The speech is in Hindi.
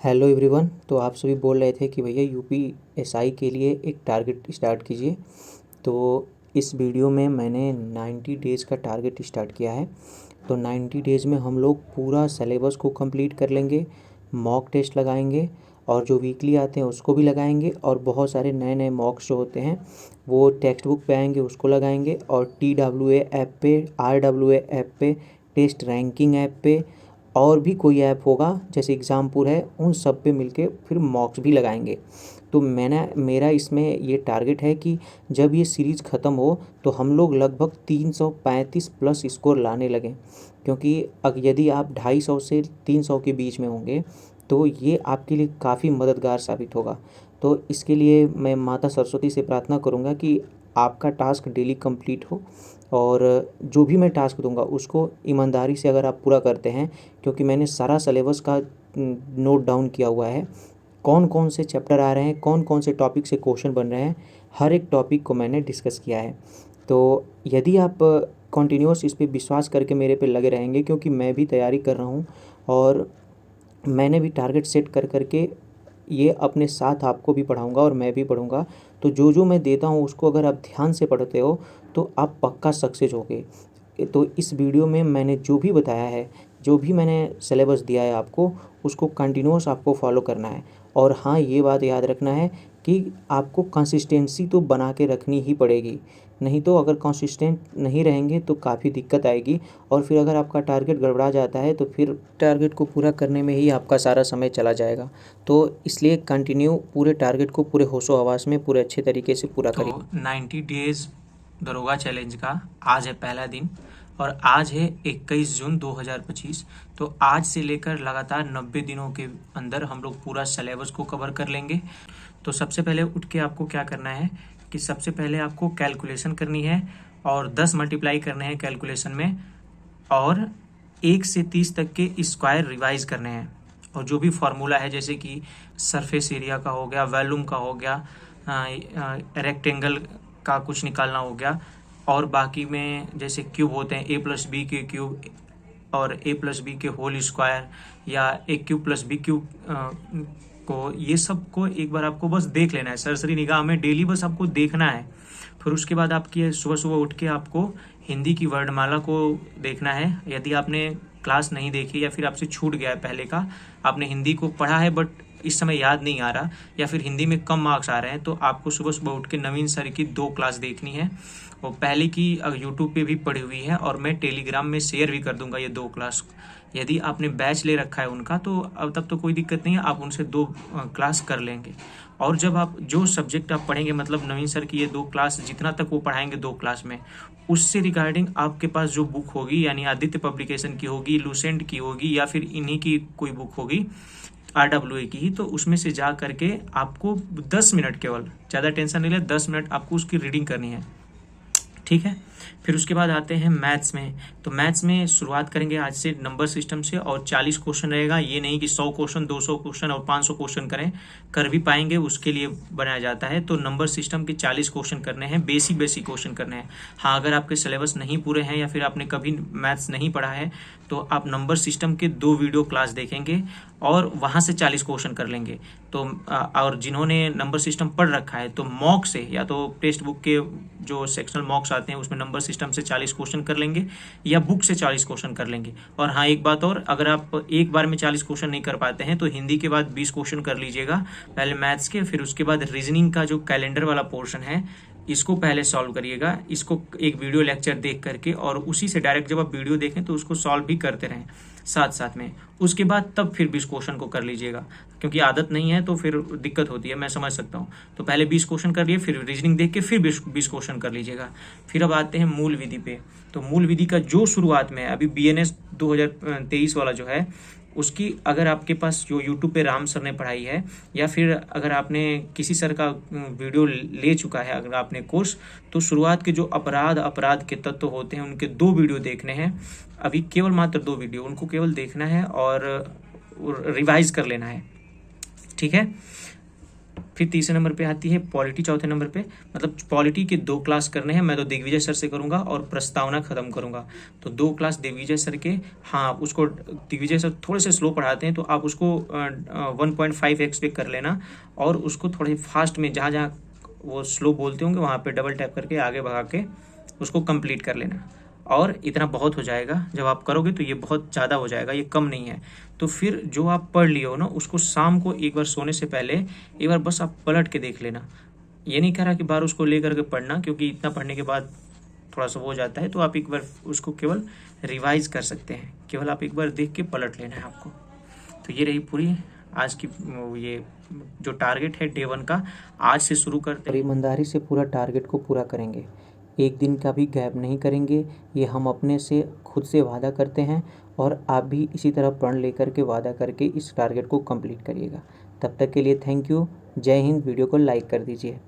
Hello everyone. तो आप सभी बोल रहे थे कि भैया यूपीएसआई के लिए एक टारगेट स्टार्ट कीजिए। तो इस वीडियो में मैंने 90 डेज़ का टारगेट स्टार्ट किया है। तो 90 डेज़ में हम लोग पूरा सिलेबस को कंप्लीट कर लेंगे, मॉक टेस्ट लगाएंगे और जो वीकली आते हैं उसको भी लगाएंगे, और बहुत सारे नए नए मॉक्स जो होते हैं वो टेक्स्ट बुक पे आएंगे उसको लगाएंगे, और TWA ऐप पे, RWA ऐप पे, टेस्ट रैंकिंग ऐप पे, और भी कोई ऐप होगा जैसे एग्ज़ामपुर है, उन सब पे मिलके फिर मॉक्स भी लगाएंगे। तो मेरा इसमें ये टारगेट है कि जब ये सीरीज़ ख़त्म हो तो हम लोग लगभग 335 प्लस स्कोर लाने लगें, क्योंकि यदि आप 250 से 300 के बीच में होंगे तो ये आपके लिए काफ़ी मददगार साबित होगा। तो इसके लिए मैं माता सरस्वती से प्रार्थना करूँगा कि आपका टास्क डेली कंप्लीट हो, और जो भी मैं टास्क दूंगा उसको ईमानदारी से अगर आप पूरा करते हैं, क्योंकि मैंने सारा सिलेबस का नोट डाउन किया हुआ है, कौन कौन से चैप्टर आ रहे हैं, कौन कौन से टॉपिक से क्वेश्चन बन रहे हैं, हर एक टॉपिक को मैंने डिस्कस किया है। तो यदि आप कंटिन्यूस इस पे विश्वास करके मेरे पे लगे रहेंगे, क्योंकि मैं भी तैयारी कर रहा हूँ और मैंने भी टारगेट सेट कर करके ये अपने साथ आपको भी पढ़ाऊँगा और मैं भी पढ़ूँगा। तो जो जो मैं देता हूँ उसको अगर आप ध्यान से पढ़ते हो तो आप पक्का सक्सेस होगे। तो इस वीडियो में मैंने जो भी बताया है, जो भी मैंने सिलेबस दिया है आपको, उसको कंटिन्यूअस आपको फॉलो करना है। और हाँ, ये बात याद रखना है कि आपको कंसिस्टेंसी तो बना के रखनी ही पड़ेगी, नहीं तो अगर कंसिस्टेंट नहीं रहेंगे तो काफ़ी दिक्कत आएगी, और फिर अगर आपका टारगेट गड़बड़ा जाता है तो फिर टारगेट को पूरा करने में ही आपका सारा समय चला जाएगा। तो इसलिए कंटिन्यू पूरे टारगेट को पूरे होशो हवास में पूरे अच्छे तरीके से पूरा करिए। तो 90 डेज दरोगा चैलेंज का आज है पहला दिन और आज है 21 जून 2025। तो आज से लेकर लगातार 90 दिनों के अंदर हम लोग पूरा सिलेबस को कवर कर लेंगे। तो सबसे पहले उठ के आपको क्या करना है कि सबसे पहले आपको कैलकुलेशन करनी है और 10 मल्टीप्लाई करने हैं कैलकुलेशन में, और 1 से 30 तक के स्क्वायर रिवाइज करने हैं। और जो भी फार्मूला है जैसे कि सरफेस एरिया का हो गया, वॉल्यूम का हो गया, रेक्टेंगल का कुछ निकालना हो गया, और बाकी में जैसे क्यूब होते हैं a+b के क्यूब और a+b के होल स्क्वायर, या a³ + b³ को, ये सब को एक बार आपको बस देख लेना है सरसरी निगाह में, डेली बस आपको देखना है। फिर उसके बाद आपकी सुबह सुबह उठ के आपको हिंदी की वर्णमाला को देखना है। यदि आपने क्लास नहीं देखी या फिर आपसे छूट गया है पहले का, आपने हिंदी को पढ़ा है बट इस समय याद नहीं आ रहा, या फिर हिंदी में कम मार्क्स आ रहे हैं, तो आपको सुबह सुबह उठ के नवीन सर की 2 क्लास देखनी है। वो पहले की यूट्यूब पे भी पड़ी हुई है और मैं टेलीग्राम में शेयर भी कर दूंगा ये 2 क्लास। यदि आपने बैच ले रखा है उनका तो अब तब तो कोई दिक्कत नहीं है, आप उनसे 2 क्लास कर लेंगे। और जब आप जो सब्जेक्ट आप पढ़ेंगे, मतलब नवीन सर की ये 2 क्लास जितना तक वो पढ़ाएंगे 2 क्लास में, उससे रिगार्डिंग आपके पास जो बुक होगी, यानी आदित्य पब्लिकेशन की होगी, लूसेंट की होगी, या फिर इन्हीं की कोई बुक होगी RWA की ही, तो उसमें से जा करके आपको 10 मिनट, केवल ज़्यादा टेंशन नहीं ले, 10 मिनट आपको उसकी रीडिंग करनी है, ठीक है। फिर उसके बाद आते हैं मैथ्स में। तो मैथ्स में शुरुआत करेंगे आज से नंबर सिस्टम से, और 40 क्वेश्चन रहेगा। ये नहीं कि 100 क्वेश्चन, 200 क्वेश्चन और 500 क्वेश्चन कर भी पाएंगे, उसके लिए बनाया जाता है। तो नंबर सिस्टम के 40 क्वेश्चन करने हैं, बेसिक क्वेश्चन करने हैं। हाँ, अगर आपके सिलेबस नहीं पूरे हैं या फिर आपने कभी मैथ्स नहीं पढ़ा है तो आप नंबर सिस्टम के 2 वीडियो क्लास देखेंगे और वहाँ से 40 क्वेश्चन कर लेंगे। तो और जिन्होंने नंबर सिस्टम पढ़ रखा है तो मॉक से, या तो टेक्स्ट बुक के जो सेक्शनल मॉक्स आते हैं उसमें नंबर सिस्टम से 40 क्वेश्चन कर लेंगे, या बुक से 40 क्वेश्चन कर लेंगे। और हाँ, एक बात और, अगर आप एक बार में 40 क्वेश्चन नहीं कर पाते हैं तो हिंदी के बाद 20 क्वेश्चन कर लीजिएगा पहले मैथ्स के, फिर उसके बाद रीजनिंग का जो कैलेंडर वाला पोर्शन है इसको पहले सॉल्व करिएगा, इसको एक वीडियो लेक्चर देख करके, और उसी से डायरेक्ट जब आप वीडियो देखें तो उसको सॉल्व भी करते रहें साथ साथ में। उसके बाद तब फिर 20 क्वेश्चन को कर लीजिएगा, क्योंकि आदत नहीं है तो फिर दिक्कत होती है, मैं समझ सकता हूँ। तो पहले 20 क्वेश्चन कर लिए, फिर रीजनिंग देख के फिर 20 क्वेश्चन कर लीजिएगा। फिर अब आते हैं मूल विधि पे। तो मूल विधि का जो शुरुआत में अभी BNS 2023 वाला जो है, उसकी अगर आपके पास जो यूट्यूब पे राम सर ने पढ़ाई है, या फिर अगर आपने किसी सर का वीडियो ले चुका है अगर आपने कोर्स, तो शुरुआत के जो अपराध के तत्व होते हैं उनके 2 वीडियो देखने हैं। अभी केवल मात्र 2 वीडियो, उनको केवल देखना है और रिवाइज कर लेना है, ठीक है। फिर तीसरे नंबर पे आती है पॉलिटी, चौथे नंबर पे, मतलब पॉलिटी के 2 क्लास करने हैं। मैं तो दिग्विजय सर से करूंगा और प्रस्तावना खत्म करूंगा। तो 2 क्लास दिग्विजय सर के, हाँ उसको दिग्विजय सर थोड़े से स्लो पढ़ाते हैं तो आप उसको 1.5x पे कर लेना, और उसको थोड़े फास्ट में जहाँ जहाँ वो स्लो बोलते होंगे वहाँ पे डबल टैप करके आगे भगा के उसको कंप्लीट कर लेना। और इतना बहुत हो जाएगा, जब आप करोगे तो ये बहुत ज़्यादा हो जाएगा, ये कम नहीं है। तो फिर जो आप पढ़ लिए हो ना, उसको शाम को एक बार सोने से पहले एक बार बस आप पलट के देख लेना। ये नहीं कह रहा कि बार उसको लेकर के पढ़ना, क्योंकि इतना पढ़ने के बाद थोड़ा सा वो हो जाता है। तो आप एक बार उसको केवल रिवाइज कर सकते हैं, केवल आप एक बार देख के पलट लेना है आपको। तो ये रही पूरी आज की ये जो टारगेट है डे 1 का, आज से शुरू करते और हैं। ईमानदारी से पूरा टारगेट को पूरा करेंगे, एक दिन का भी गैप नहीं करेंगे। ये हम अपने से खुद से वादा करते हैं, और आप भी इसी तरह प्रण लेकर के वादा करके इस टारगेट को कंप्लीट करिएगा। तब तक के लिए थैंक यू। जय हिंद। वीडियो को लाइक कर दीजिए।